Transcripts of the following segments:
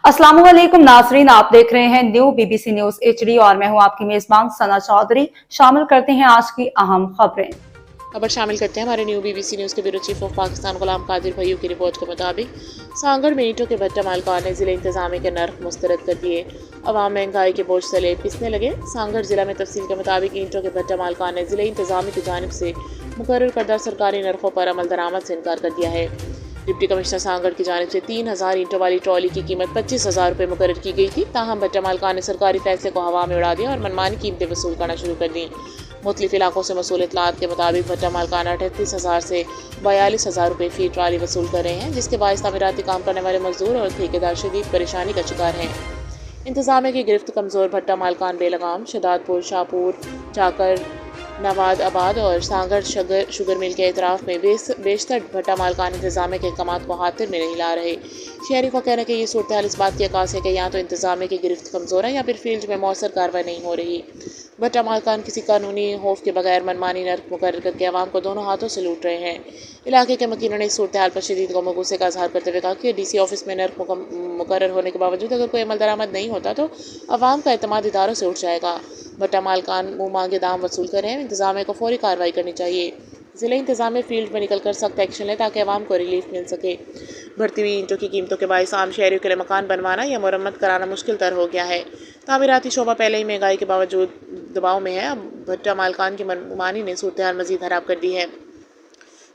अस्सलाम वालेकुम नाजरीन, आप देख रहे हैं न्यू बीबीसी न्यूज HD और मैं हूं आपकी मेजबान सना चौधरी। शामिल करते हैं आज की अहम खबरें। खबर शामिल करते हैं हमारे न्यू बीबीसी न्यूज़ के bureau chief of Pakistan Ghulam Qadir Bhaiyu की रिपोर्ट के मुताबिक सांगड़ में ईंटों के भट्टा मालकान ने ज़िले इंतजामी के नर्क मुस्तरद कर दिए। अवाम महंगाई के बोझ तले पिसने लगे। सांगड़ जिला में तफसील के मुताबिक ईंटों के भट्टा मालकान ने ज़िले इंतजामी की जानिब से मुकर्रर करदा सरकारी नरखों पर अमल दरामद से इनकार कर दिया है। डिप्टी कमिश्नर सांगड़ की जानिब से 3000 ईंटों वाली ट्रॉली की कीमत 25,000 रुपये मुकर्रर की गई थी। ताहम भट्टा मालकान ने सरकारी फैसले को हवा में उड़ा दिया और मनमानी कीमतें वसूल करना शुरू कर दी। मुख्तलिफ इलाकों से मसूल इतलात के मुताबिक भट्टा मालकान 38,000 से 42,000 रुपये फी ट्राली वसूल कर रहे हैं, जिसके बायस तामीराती काम करने वाले मजदूर और ठेकेदार शदीद परेशानी का शिकार हैं। इंतजामिया की गिरफ्त कमज़ोर भट्टा मालकान बेलगाम, शदादपुर, शाहपुर, जाकर, नवाद आबाद और सांगड़ शुगर मिल के एतराफ़ में बेशतर भट्टा मालकान इंतजामिया के अहकामात को हाथिर में नहीं ला रहे। शहरी को कहना कि ये सूरत हाल इस बात की अक्कास है कि या तो इंतजामिया की गिरफ्त कमज़ोर है या फिर फील्ड में मौसर कार्रवाई नहीं हो रही। भट्टा मालकान किसी कानूनी खौफ के बगैर मनमानी नर्क मुकर्रर करके आवाम को दोनों हाथों से लूट रहे हैं। इलाके के मकीनों ने इस सूरत हाल पर शदीद गम गुस्से का इजहार करते हुए कहा कि DC ऑफिस में नर्क मुकर्रर होने के बावजूद अगर कोई अमल दरामद नहीं होता तो आवाम का एतमाद इदारों से उठ जाएगा। भट्टा मालकान मुँह मांगे दाम वसूल कर रहे हैं। इंतजामिया को फौरी कार्रवाई करनी चाहिए। ज़िले इंतजामिया फील्ड में निकल कर सख्त एक्शन लें ताकि आवाम को रिलीफ मिल सके। बढ़ती हुई ईंटों की कीमतों के बायस आम शहरियों के लिए मकान बनवाना या मरम्मत कराना मुश्किल तर हो गया है। तामीराती शोबा पहले ही महंगाई के बावजूद दबाव में है। अब भट्टा मालकान की मनमानी ने सूरत हाल मज़ीद खराब कर दी है।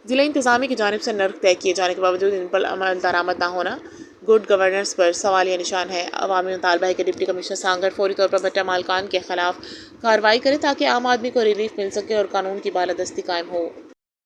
ज़िला इंतजामी की जानिब से नर्क तय किए जाने के बावजूद इन पर अमल दरामद न होना गुड गवर्नेंस पर सवालिया निशान है। अवामी मुतालबा है कि डिप्टी कमिश्नर सांगड़ फौरी तौर पर भट्टा मालकान के खिलाफ कार्रवाई करें ताकि आम आदमी को रिलीफ मिल सके और कानून की बालादस्ती कायम हो।